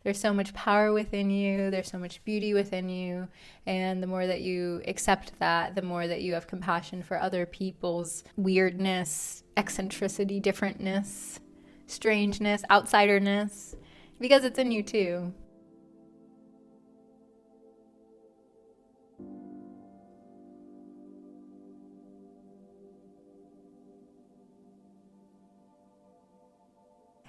There's so much power within you. There's so much beauty within you. And the more that you accept that, the more that you have compassion for other people's weirdness, eccentricity, differentness, strangeness, outsiderness, because it's in you too.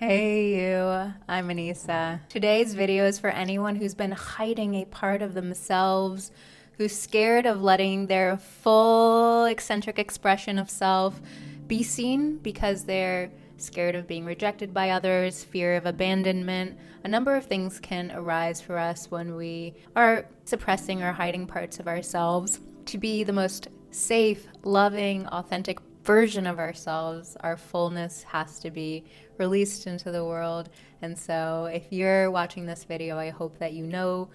Hey you, I'm Anissa. Today's video is for anyone who's been hiding a part of themselves, who's scared of letting their full eccentric expression of self be seen because they're scared of being rejected by others, fear of abandonment. A number of things can arise for us when we are suppressing or hiding parts of ourselves. To be the most safe, loving, authentic version of ourselves, our fullness has to be released into the world. And so if you're watching this video, I hope that you know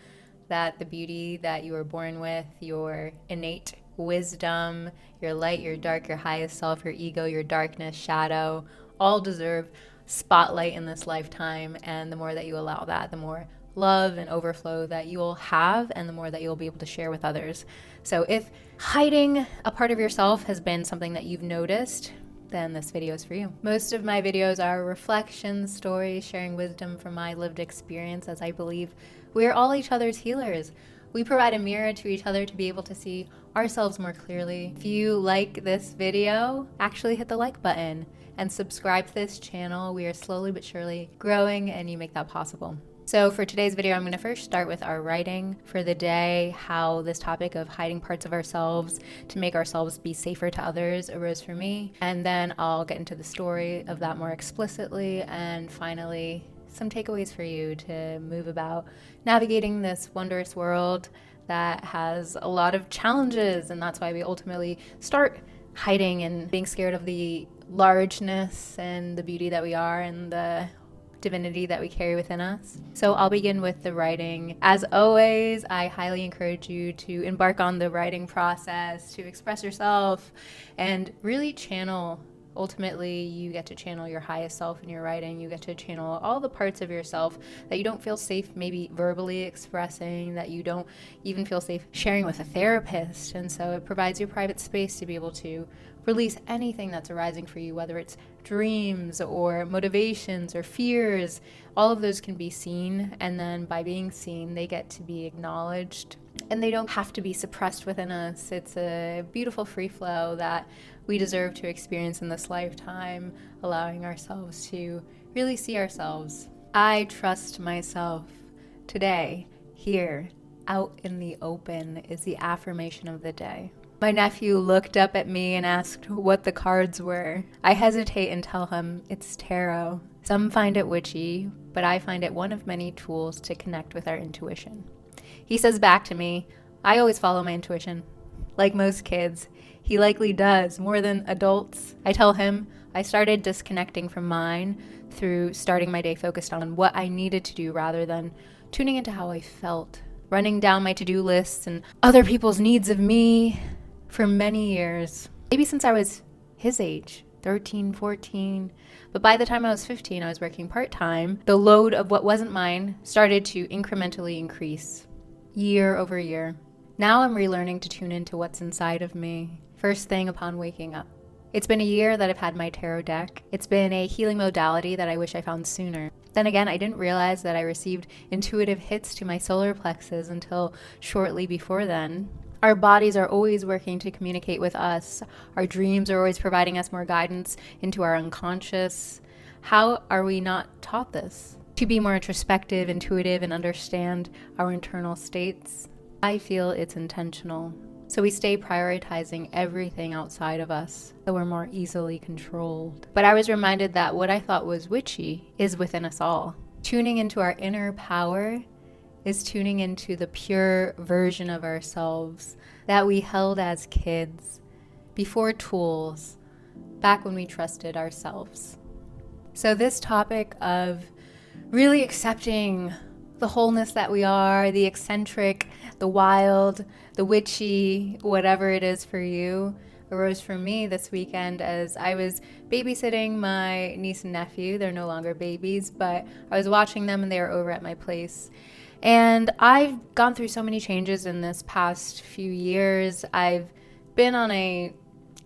that the beauty that you were born with, your innate wisdom, your light, your dark, your highest self, your ego, your darkness, shadow, all deserve spotlight in this lifetime. And the more that you allow that, the more love and overflow that you will have, and the more that you'll be able to share with others. So if hiding a part of yourself has been something that you've noticed, then this video is for you. Most of my videos are reflections, stories, sharing wisdom from my lived experience, as I believe we are all each other's healers. We provide a mirror to each other to be able to see ourselves more clearly. If you like this video, actually hit the like button and subscribe to this channel. We are slowly but surely growing, and you make that possible. So for today's video, I'm going to first start with our writing for the day, how this topic of hiding parts of ourselves to make ourselves be safer to others arose for me. And then I'll get into the story of that more explicitly. And finally, some takeaways for you to move about navigating this wondrous world that has a lot of challenges. And that's why we ultimately start hiding and being scared of the largeness and the beauty that we are and the divinity that we carry within us. So I'll begin with the writing. As always, I highly encourage you to embark on the writing process, to express yourself and really channel. Ultimately, you get to channel your highest self in your writing. You get to channel all the parts of yourself that you don't feel safe maybe verbally expressing, that you don't even feel safe sharing with a therapist. And so it provides you private space to be able to release anything that's arising for you, whether it's dreams or motivations or fears. All of those can be seen, and then by being seen, they get to be acknowledged, and they don't have to be suppressed within us. It's a beautiful free flow that we deserve to experience in this lifetime, allowing ourselves to really see ourselves. I trust myself. Today, here, out in the open, is the affirmation of the day. My nephew looked up at me and asked what the cards were. I hesitate and tell him it's tarot. Some find it witchy, but I find it one of many tools to connect with our intuition. He says back to me, I always follow my intuition. Like most kids, he likely does, more than adults. I tell him I started disconnecting from mine through starting my day focused on what I needed to do rather than tuning into how I felt, running down my to-do lists and other people's needs of me for many years. Maybe since I was his age, 13, 14. But by the time I was 15, I was working part-time. The load of what wasn't mine started to incrementally increase year over year. Now I'm relearning to tune into what's inside of me first thing upon waking up. It's been a year that I've had my tarot deck. It's been a healing modality that I wish I found sooner. Then again, I didn't realize that I received intuitive hits to my solar plexus until shortly before then. Our bodies are always working to communicate with us. Our dreams are always providing us more guidance into our unconscious. How are we not taught this? To be more introspective, intuitive, and understand our internal states? I feel it's intentional. So we stay prioritizing everything outside of us, so we're more easily controlled. But I was reminded that what I thought was witchy is within us all. Tuning into our inner power is tuning into the pure version of ourselves that we held as kids, before tools, back when we trusted ourselves. So this topic of really accepting the wholeness that we are, the eccentric, the wild, the witchy, whatever it is for you, arose for me this weekend as I was babysitting my niece and nephew. They're no longer babies, but I was watching them and they were over at my place. And I've gone through so many changes in this past few years. I've been on a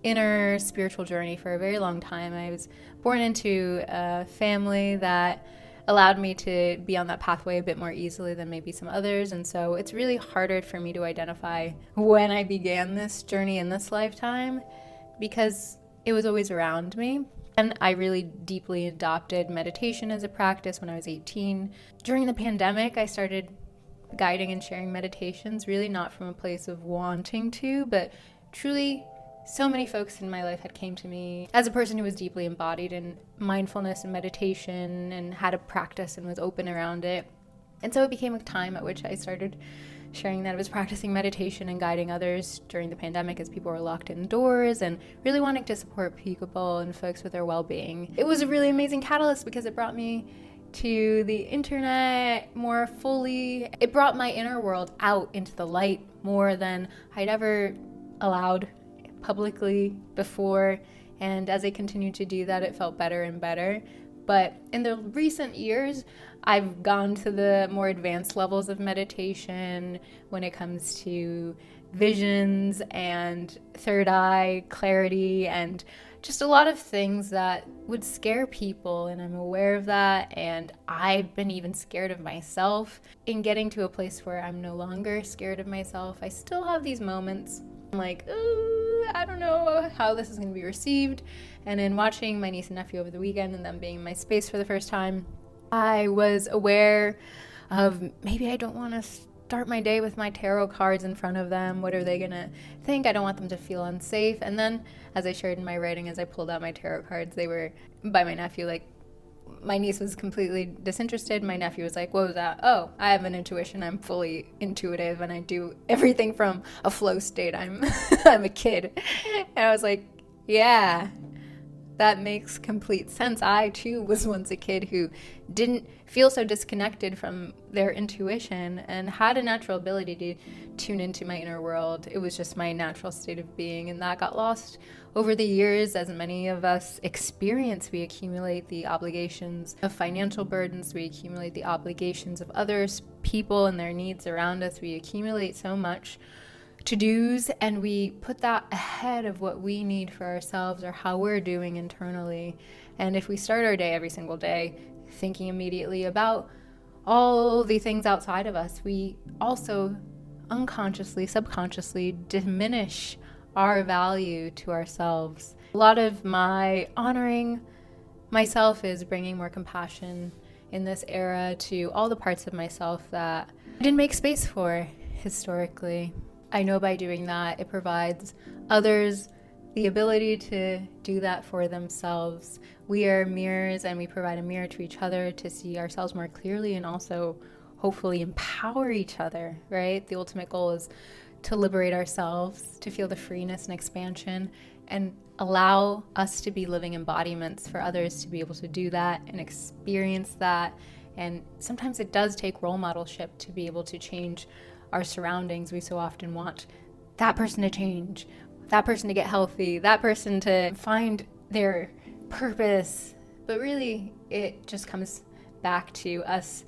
inner spiritual journey for a very long time. I was born into a family that allowed me to be on that pathway a bit more easily than maybe some others. And so it's really harder for me to identify when I began this journey in this lifetime because it was always around me. And I really deeply adopted meditation as a practice when I was 18. During the pandemic, I started guiding and sharing meditations, really not from a place of wanting to, but truly so many folks in my life had came to me as a person who was deeply embodied in mindfulness and meditation and had a practice and was open around it. And so it became a time at which I started sharing that I was practicing meditation and guiding others during the pandemic as people were locked indoors and really wanting to support people and folks with their well-being. It was a really amazing catalyst because it brought me to the internet more fully. It brought my inner world out into the light more than I'd ever allowed publicly before, and as I continued to do that, it felt better and better. But in the recent years, I've gone to the more advanced levels of meditation when it comes to visions and third eye clarity and just a lot of things that would scare people, and I'm aware of that, and I've been even scared of myself. In getting to a place where I'm no longer scared of myself, I still have these moments I'm like, I don't know how this is going to be received. And in watching my niece and nephew over the weekend and them being in my space for the first time, I was aware of maybe I don't want to start my day with my tarot cards in front of them. What are they going to think? I don't want them to feel unsafe. And then, as I shared in my writing, as I pulled out my tarot cards, they were by my nephew. Like, my niece was completely disinterested. My nephew was like, what was that? Oh, I have an intuition. I'm fully intuitive and I do everything from a flow state. I'm a kid. And I was like, yeah, that makes complete sense. I too was once a kid who didn't feel so disconnected from their intuition and had a natural ability to tune into my inner world. It was just my natural state of being, and that got lost over the years. As many of us experience, we accumulate the obligations of financial burdens, we accumulate the obligations of others, people and their needs around us. We accumulate so much to-dos, and we put that ahead of what we need for ourselves or how we're doing internally. And if we start our day every single day thinking immediately about all the things outside of us, we also unconsciously, subconsciously diminish our value to ourselves. A lot of my honoring myself is bringing more compassion in this era to all the parts of myself that I didn't make space for historically. I know by doing that, it provides others the ability to do that for themselves. We are mirrors, and we provide a mirror to each other to see ourselves more clearly and also hopefully empower each other, right? The ultimate goal is to liberate ourselves, to feel the freeness and expansion, and allow us to be living embodiments for others to be able to do that and experience that. And sometimes it does take role modelship to be able to change our surroundings. We so often want that person to change, that person to get healthy, that person to find their purpose. But really, it just comes back to us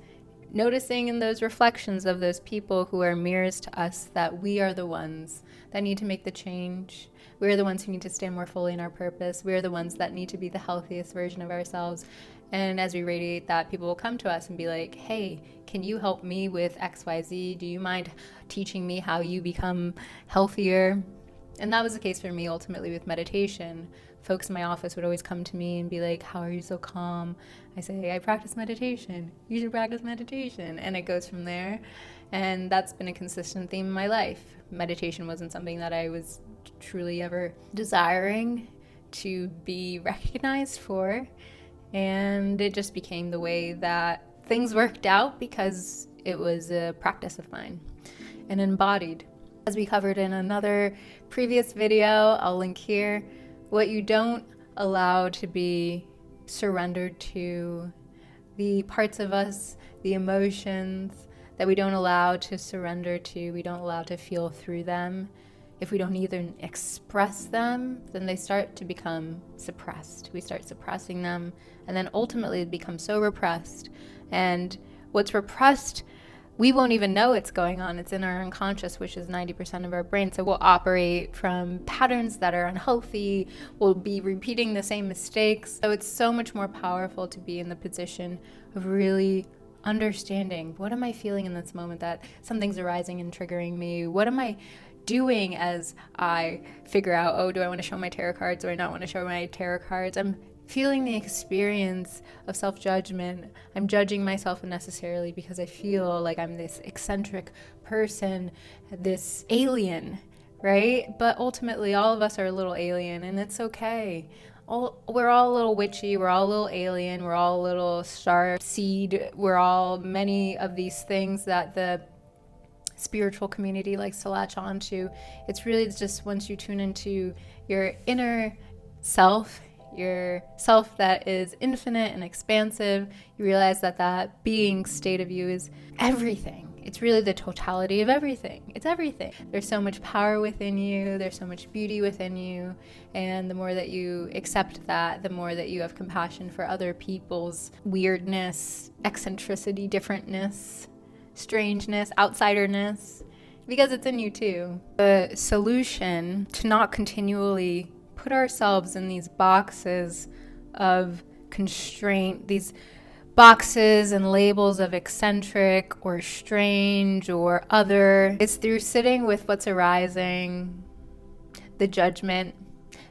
noticing in those reflections of those people who are mirrors to us that we are the ones that need to make the change. We're the ones who need to stand more fully in our purpose. We're the ones that need to be the healthiest version of ourselves. And as we radiate that, people will come to us and be like, hey, can you help me with XYZ? Do you mind teaching me how you become healthier? And that was the case for me ultimately with meditation. Folks in my office would always come to me and be like, how are you so calm? I say, I practice meditation. You should practice meditation. And it goes from there. And that's been a consistent theme in my life. Meditation wasn't something that I was truly ever desiring to be recognized for. And it just became the way that things worked out because it was a practice of mine and embodied. As we covered in another previous video, I'll link here, what you don't allow to be surrendered to, the parts of us, the emotions that we don't allow to surrender to, we don't allow to feel through them, if we don't even express them, then they start to become suppressed. We start suppressing them, and then ultimately become so repressed. And what's repressed, we won't even know it's going on. It's in our unconscious, which is 90% of our brain. So we'll operate from patterns that are unhealthy. We'll be repeating the same mistakes. So it's so much more powerful to be in the position of really understanding, what am I feeling in this moment that something's arising and triggering me? What am I doing as I figure out, oh, do I want to show my tarot cards? Do I not want to show my tarot cards? I'm feeling the experience of self-judgment. I'm judging myself unnecessarily because I feel like I'm this eccentric person, this alien, right? But ultimately, all of us are a little alien, and it's okay. We're all a little witchy, we're all a little alien, we're all a little star seed, we're all many of these things that the spiritual community likes to latch on to. It's really just once you tune into your inner self, your self that is infinite and expansive, you realize that that being state of you is everything. It's really the totality of everything. It's everything. There's so much power within you. There's so much beauty within you. And the more that you accept that, the more that you have compassion for other people's weirdness, eccentricity, differentness, strangeness, outsiderness, because it's in you too. The solution to not continually put ourselves in these boxes of constraint, these boxes and labels of eccentric or strange or other, is through sitting with what's arising, the judgment,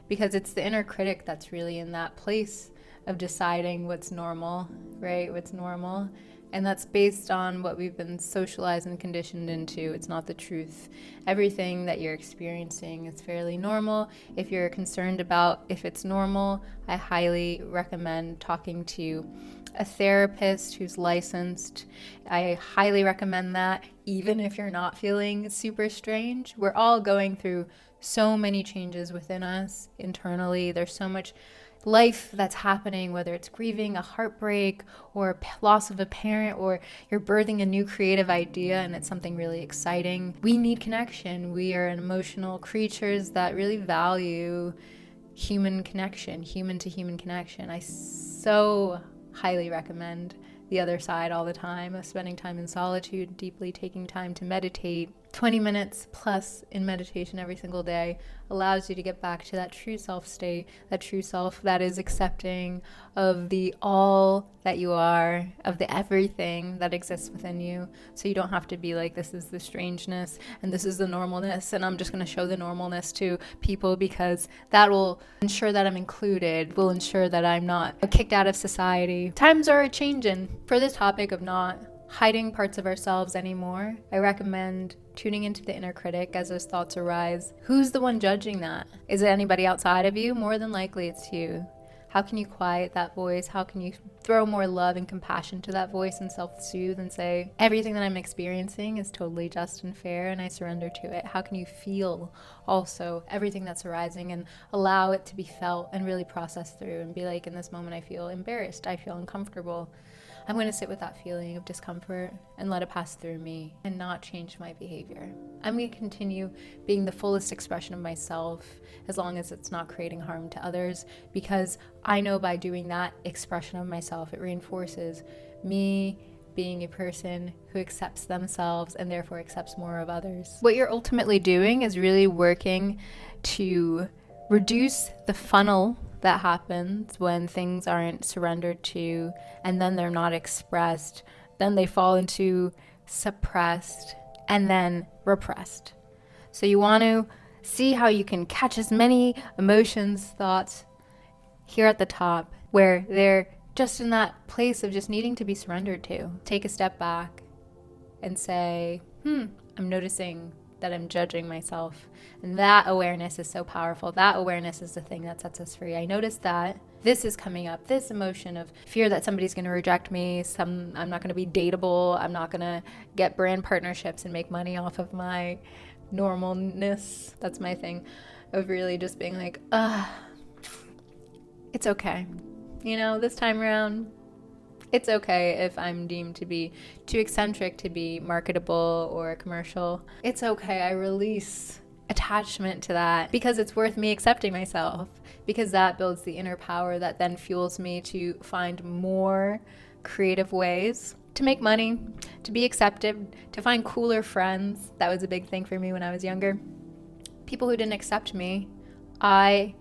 because it's the inner critic that's really in that place of deciding what's normal, right? What's normal. And that's based on what we've been socialized and conditioned into. It's not the truth. Everything that you're experiencing is fairly normal. If you're concerned about if it's normal, I highly recommend talking to a therapist who's licensed. I highly recommend that, even if you're not feeling super strange. We're all going through so many changes within us internally. There's so much life that's happening, whether it's grieving, a heartbreak, or loss of a parent, or you're birthing a new creative idea and it's something really exciting. We need connection. We are emotional creatures that really value human connection, human to human connection. I so highly recommend the other side all the time of spending time in solitude, deeply taking time to meditate. 20 minutes plus in meditation every single day allows you to get back to that true self state, that true self that is accepting of the all that you are, of the everything that exists within you. So you don't have to be like, this is the strangeness and this is the normalness, and I'm just going to show the normalness to people because that will ensure that I'm included, will ensure that I'm not kicked out of society. Times are changing. For this topic of not hiding parts of ourselves anymore, I recommend tuning into the inner critic as those thoughts arise. Who's the one judging that? Is it anybody outside of you? More than likely it's you. How can you quiet that voice? How can you throw more love and compassion to that voice and self-soothe and say, everything that I'm experiencing is totally just and fair and I surrender to it? How can you feel also everything that's arising and allow it to be felt and really process through and be like, in this moment I feel embarrassed, I feel uncomfortable. I'm going to sit with that feeling of discomfort and let it pass through me and not change my behavior. I'm going to continue being the fullest expression of myself as long as it's not creating harm to others, because I know by doing that expression of myself, it reinforces me being a person who accepts themselves and therefore accepts more of others. What you're ultimately doing is really working to reduce the funnel that happens when things aren't surrendered to and then they're not expressed. Then they fall into suppressed and then repressed. So you want to see how you can catch as many emotions, thoughts here at the top where they're just in that place of just needing to be surrendered to. Take a step back and say, I'm noticing that I'm judging myself. And that awareness is so powerful. That awareness is the thing that sets us free. I noticed that this is coming up, this emotion of fear that somebody's going to reject me, I'm not going to be dateable, I'm not going to get brand partnerships and make money off of my normalness. That's my thing of really just being like, it's okay. You know, this time around, it's okay if I'm deemed to be too eccentric to be marketable or commercial. It's okay. I release attachment to that, because it's worth me accepting myself, because that builds the inner power that then fuels me to find more creative ways to make money, to be accepted, to find cooler friends. That was a big thing for me when I was younger. People who didn't accept me, I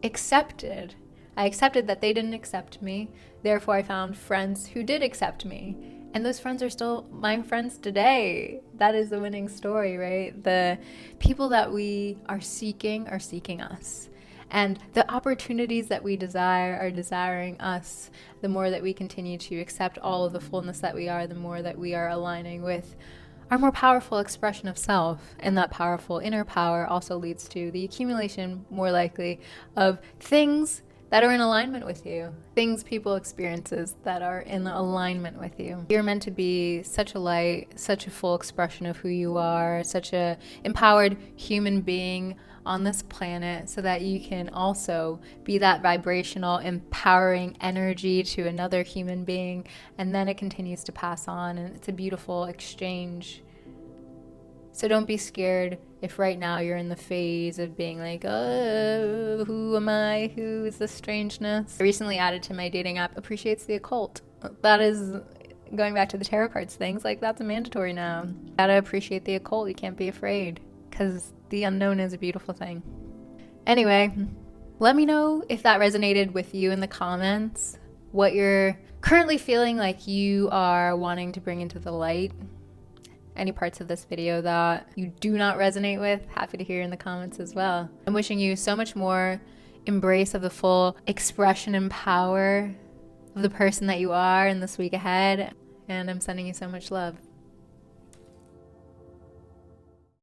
accepted that they didn't accept me. Therefore, I found friends who did accept me. And those friends are still my friends today. That is the winning story, right? The people that we are seeking us. And the opportunities that we desire are desiring us. The more that we continue to accept all of the fullness that we are, the more that we are aligning with our more powerful expression of self. And that powerful inner power also leads to the accumulation, more likely, of things that are in alignment with you. Things, people, experiences that are in alignment with you. You're meant to be such a light, such a full expression of who you are, such a empowered human being on this planet, so that you can also be that vibrational, empowering energy to another human being, and then it continues to pass on, and it's a beautiful exchange. So don't be scared if right now you're in the phase of being like, oh, who am I? Who is this strangeness? I recently added to my dating app, appreciates the occult. That is, going back to the tarot cards things, like that's a mandatory now. You gotta appreciate the occult. You can't be afraid, because the unknown is a beautiful thing. Anyway, let me know if that resonated with you in the comments, what you're currently feeling like you are wanting to bring into the light. Any parts of this video that you do not resonate with, happy to hear in the comments as well. I'm wishing you so much more embrace of the full expression and power of the person that you are in this week ahead, and I'm sending you so much love.